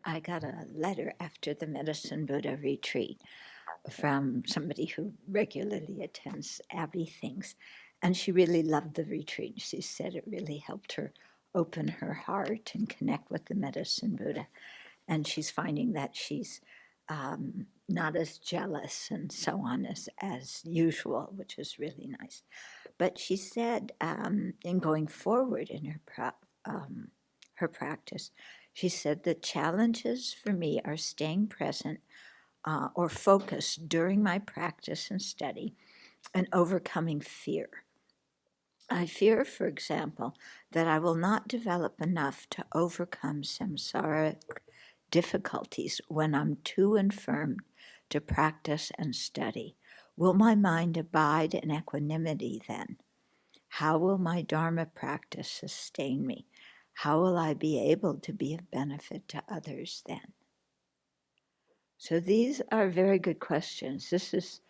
I got a letter after the Medicine Buddha retreat from somebody who regularly attends Abbey things, and she really loved the retreat. She said it really helped her open her heart and connect with the Medicine Buddha, and she's finding that she's not as jealous and so on as usual, which is really nice. But she said, in going forward in her practice, she said the challenges for me are staying present or focused during my practice and study and overcoming fear. I fear, for example, that I will not develop enough to overcome samsaric difficulties when I'm too infirm to practice and study. Will my mind abide in equanimity then? How will my Dharma practice sustain me? How will I be able to be of benefit to others then? So these are very good questions. This is,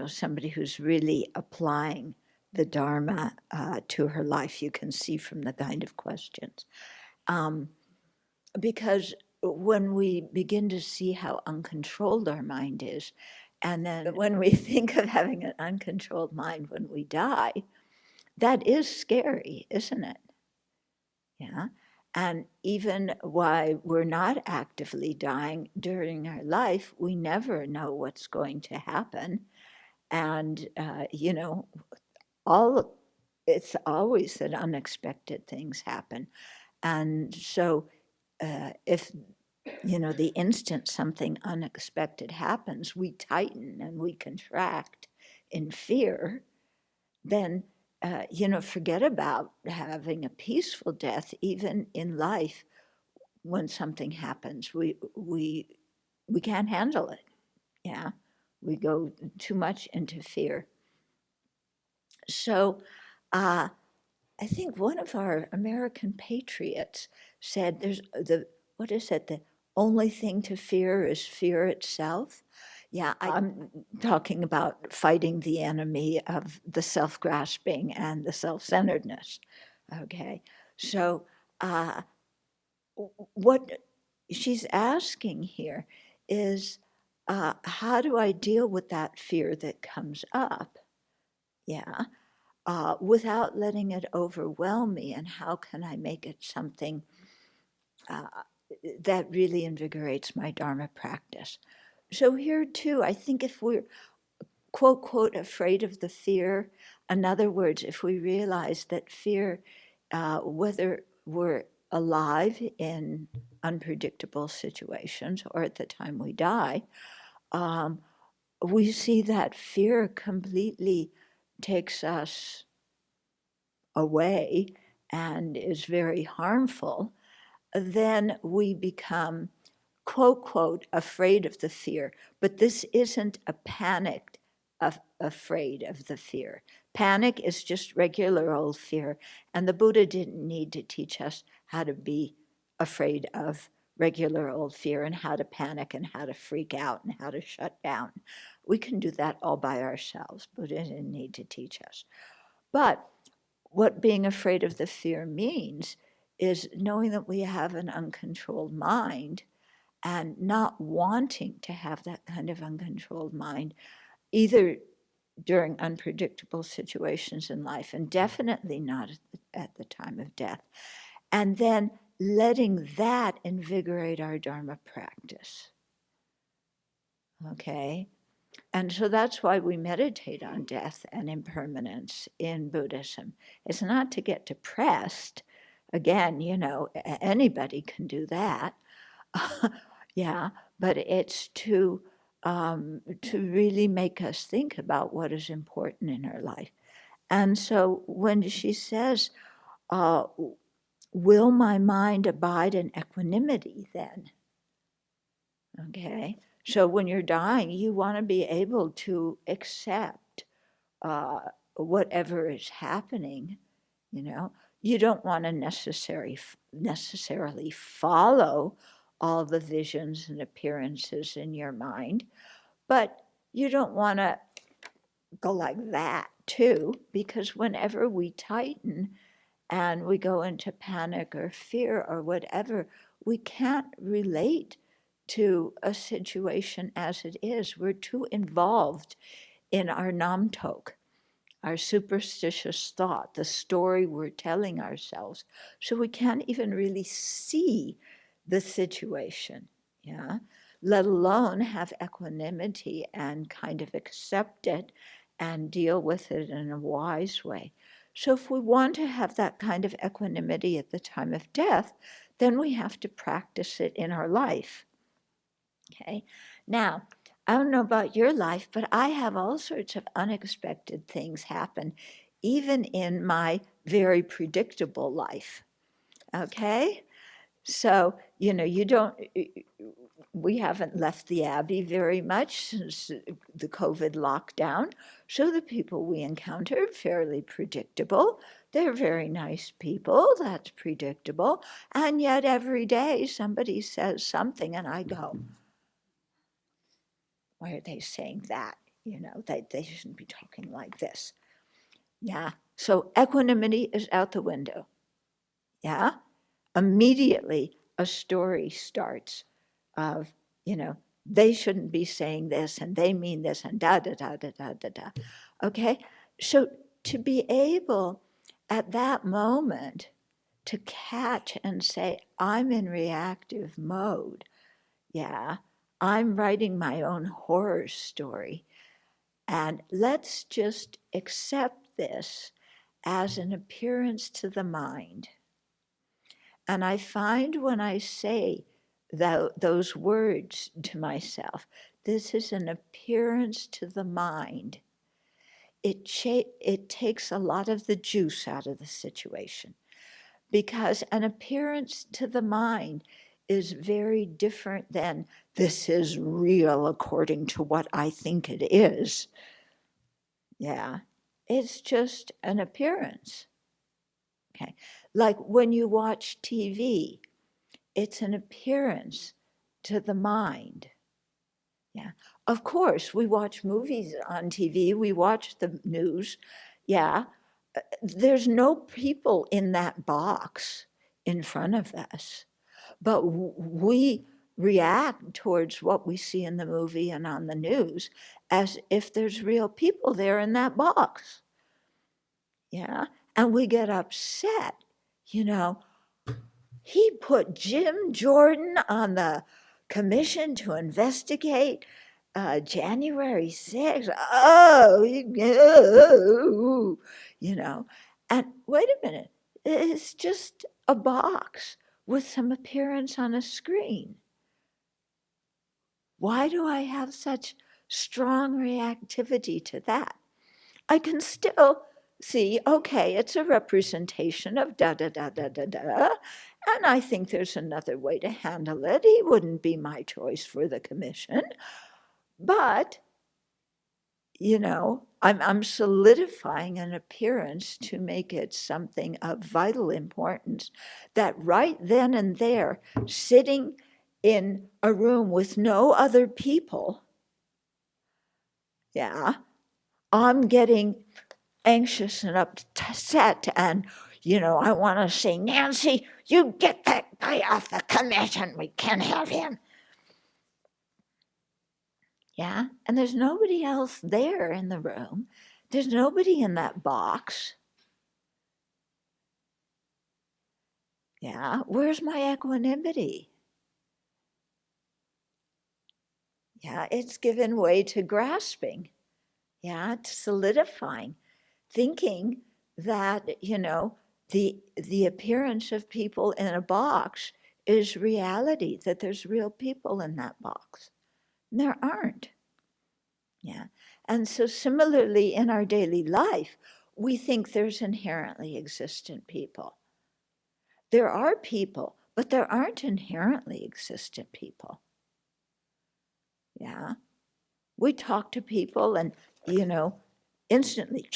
somebody who's really applying the Dharma to her life. You can see from the kind of questions. Because when we begin to see how uncontrolled our mind is, and then when we think of having an uncontrolled mind when we die, that is scary, isn't it? Yeah. And even while we're not actively dying during our life, we never know what's going to happen. And, it's always that unexpected things happen. And so if, the instant something unexpected happens, we tighten and we contract in fear, then forget about having a peaceful death. Even in life, when something happens, we can't handle it. Yeah, we go too much into fear. So, I think one of our American patriots said, "There's what is it? The only thing to fear is fear itself." Yeah, I'm talking about fighting the enemy of the self-grasping and the self-centeredness. Okay, so what she's asking here is, how do I deal with that fear that comes up? Yeah, without letting it overwhelm me, and how can I make it something that really invigorates my Dharma practice? So here too, I think if we're quote, quote, afraid of the fear, in other words, if we realize that fear, whether we're alive in unpredictable situations or at the time we die, we see that fear completely takes us away and is very harmful, then we become, quote, quote, afraid of the fear. But this isn't a panicked afraid of the fear. Panic is just regular old fear, and the Buddha didn't need to teach us how to be afraid of regular old fear and how to panic and how to freak out and how to shut down. We can do that all by ourselves. Buddha didn't need to teach us. But what being afraid of the fear means is knowing that we have an uncontrolled mind and not wanting to have that kind of uncontrolled mind, either during unpredictable situations in life and definitely not at the time of death. And then letting that invigorate our Dharma practice. Okay? And so that's why we meditate on death and impermanence in Buddhism. It's not to get depressed. Again, anybody can do that. Yeah, but it's to really make us think about what is important in our life. And so when she says, will my mind abide in equanimity then? Okay, so when you're dying, you want to be able to accept whatever is happening. You don't want to necessarily follow all the visions and appearances in your mind, but you don't want to go like that too, because whenever we tighten and we go into panic or fear or whatever, we can't relate to a situation as it is. We're too involved in our namtok, our superstitious thought, the story we're telling ourselves. So we can't even really see the situation, yeah? Let alone have equanimity and kind of accept it and deal with it in a wise way. So if we want to have that kind of equanimity at the time of death, then we have to practice it in our life. Okay, now, I don't know about your life, but I have all sorts of unexpected things happen, even in my very predictable life. Okay, so, you don't, we haven't left the Abbey very much since the COVID lockdown. So the people we encounter are fairly predictable. They're very nice people, that's predictable. And yet every day somebody says something and I go, why are they saying that? They shouldn't be talking like this. Yeah. So equanimity is out the window. Yeah. Immediately a story starts of, they shouldn't be saying this and they mean this and da da da da da da da. Okay. So to be able at that moment to catch and say, I'm in reactive mode. Yeah. I'm writing my own horror story. And let's just accept this as an appearance to the mind. And I find when I say those words to myself, this is an appearance to the mind, it takes a lot of the juice out of the situation. Because an appearance to the mind is very different than this is real according to what I think it is. Yeah, it's just an appearance. Okay, like when you watch TV, it's an appearance to the mind. Yeah, of course, we watch movies on TV, we watch the news. Yeah, there's no people in that box in front of us, but we react towards what we see in the movie and on the news as if there's real people there in that box. Yeah, and we get upset. He put Jim Jordan on the commission to investigate January 6th. Oh, and wait a minute, it's just a box with some appearance on a screen. Why do I have such strong reactivity to that? I can still see, okay, it's a representation of da da da da da da, and I think there's another way to handle it. He wouldn't be my choice for the commission, but I'm solidifying an appearance to make it something of vital importance that right then and there, sitting in a room with no other people, yeah, I'm getting anxious and upset and, I want to say, Nancy, you get that guy off the commission. We can't have him. Yeah, and there's nobody else there in the room. There's nobody in that box. Yeah, where's my equanimity? Yeah, it's given way to grasping. Yeah, to solidifying, thinking that, the appearance of people in a box is reality, that there's real people in that box. And there aren't. Yeah. And so similarly in our daily life, we think there's inherently existent people. There are people, but there aren't inherently existent people. Yeah. We talk to people and, instantly,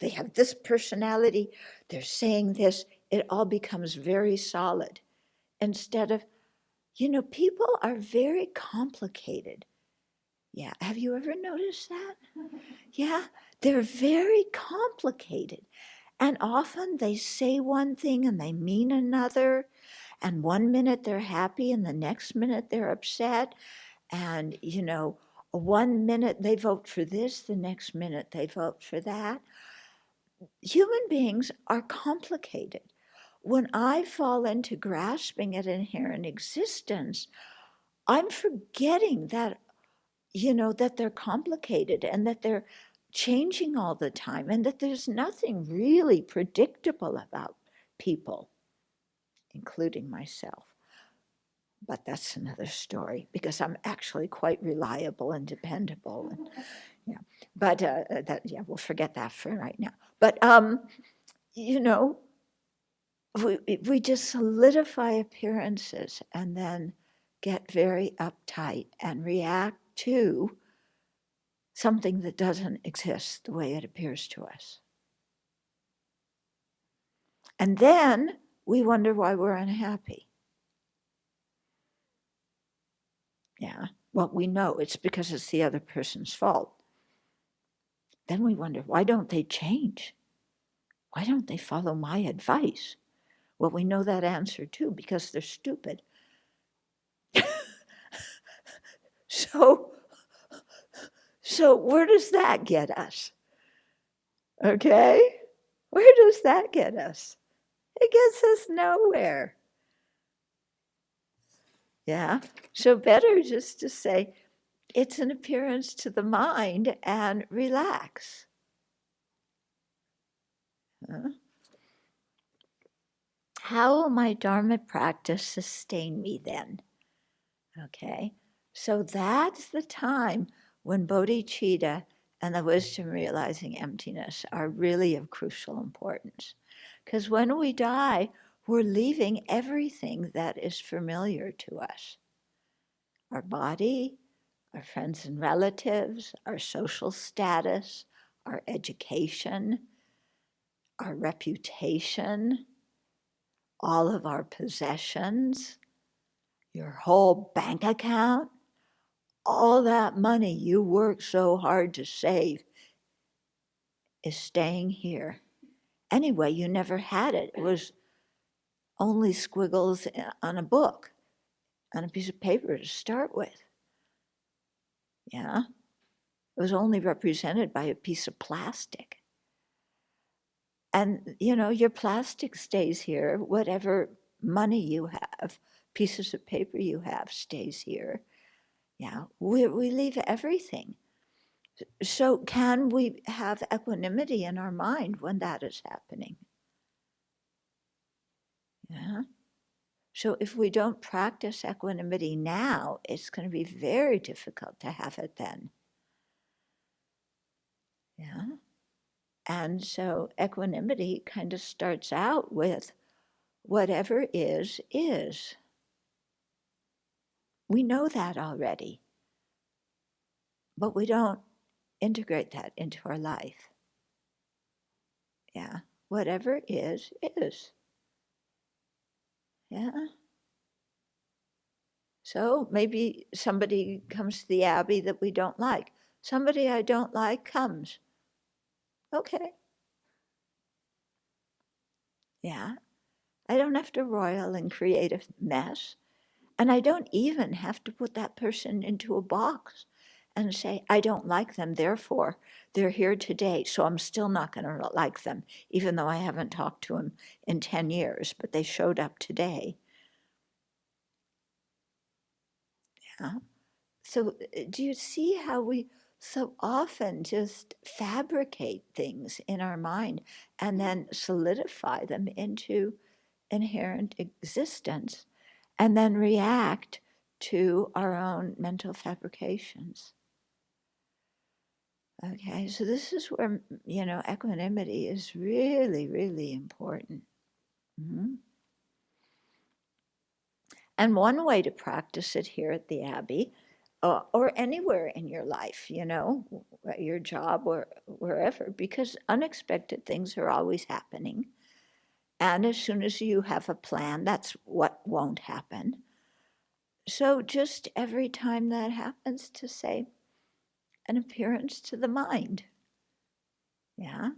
they have this personality, they're saying this, it all becomes very solid. Instead of, people are very complicated. Yeah, have you ever noticed that? Yeah, they're very complicated. And often they say one thing and they mean another. And one minute they're happy and the next minute they're upset. And, one minute they vote for this, the next minute they vote for that. Human beings are complicated. When I fall into grasping at inherent existence, I'm forgetting that, that they're complicated and that they're changing all the time and that there's nothing really predictable about people, including myself. But that's another story because I'm actually quite reliable and dependable. And, yeah, but we'll forget that for right now. But we just solidify appearances and then get very uptight and react to something that doesn't exist the way it appears to us. And then we wonder why we're unhappy. Yeah, well, we know it's because it's the other person's fault. Then we wonder, why don't they change? Why don't they follow my advice? Well, we know that answer too, because they're stupid. So where does that get us? Okay? Where does that get us? It gets us nowhere. Yeah? So better just to say, it's an appearance to the mind and relax. How will my Dharma practice sustain me then? Okay, so that's the time when bodhicitta and the wisdom realizing emptiness are really of crucial importance. Because when we die, we're leaving everything that is familiar to us. Our body, our friends and relatives, our social status, our education, our reputation, all of our possessions, your whole bank account, all that money you worked so hard to save is staying here. Anyway, you never had it. It was only squiggles on a book, on a piece of paper to start with. Yeah? It was only represented by a piece of plastic. And, your plastic stays here. Whatever money you have, pieces of paper you have stays here. Yeah, we leave everything. So can we have equanimity in our mind when that is happening? Yeah. So if we don't practice equanimity now, it's going to be very difficult to have it then. Yeah. And so equanimity kind of starts out with whatever is. We know that already, but we don't integrate that into our life. Yeah. Whatever is. Yeah. So maybe somebody comes to the Abbey that we don't like. Somebody I don't like comes. Okay. Yeah. I don't have to roil and create a mess. And I don't even have to put that person into a box and say, I don't like them, therefore they're here today, so I'm still not going to like them, even though I haven't talked to them in 10 years, but they showed up today. Yeah. So do you see how we so often just fabricate things in our mind and then solidify them into inherent existence and then react to our own mental fabrications? Okay, so this is where, equanimity is really, really important. Mm-hmm. And one way to practice it here at the Abbey, or anywhere in your life, at your job or wherever, because unexpected things are always happening. And as soon as you have a plan, that's what won't happen. So just every time that happens, to say, an appearance to the mind. Yeah.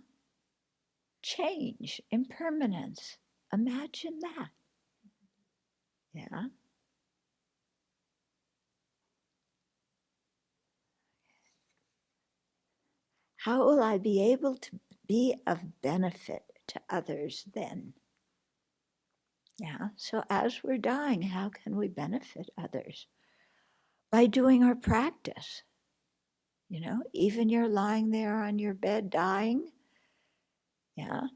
change, impermanence. Imagine that. Yeah. How will I be able to be of benefit to others then? Yeah. So as we're dying, how can we benefit others? By doing our practice. You know, even you're lying there on your bed dying, yeah,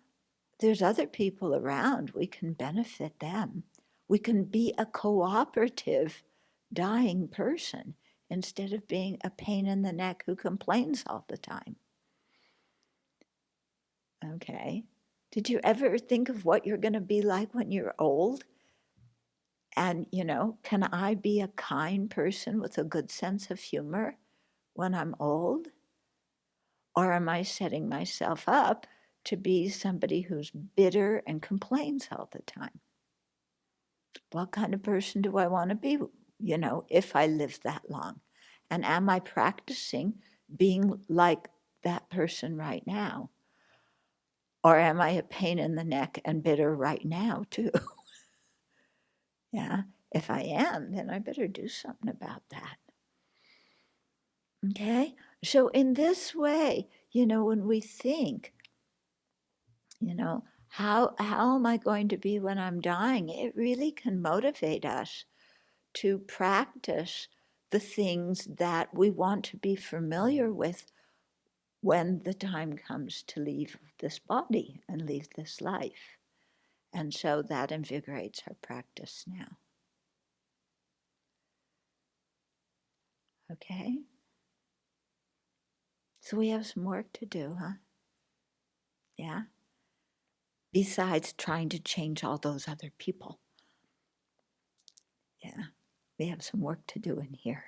there's other people around. We can benefit them. We can be a cooperative dying person instead of being a pain in the neck who complains all the time. Okay. Did you ever think of what you're going to be like when you're old? And, you know, can I be a kind person with a good sense of humor when I'm old? Or am I setting myself up to be somebody who's bitter and complains all the time? What kind of person do I want to be, you know, if I live that long? And am I practicing being like that person right now? Or am I a pain in the neck and bitter right now, too? Yeah, if I am, then I better do something about that. Okay? So, in this way, you know, when we think, you know, how am I going to be when I'm dying? It really can motivate us to practice the things that we want to be familiar with when the time comes to leave this body and leave this life. And so that invigorates our practice now. Okay? So we have some work to do, huh? Yeah? Besides trying to change all those other people. Yeah, we have some work to do in here.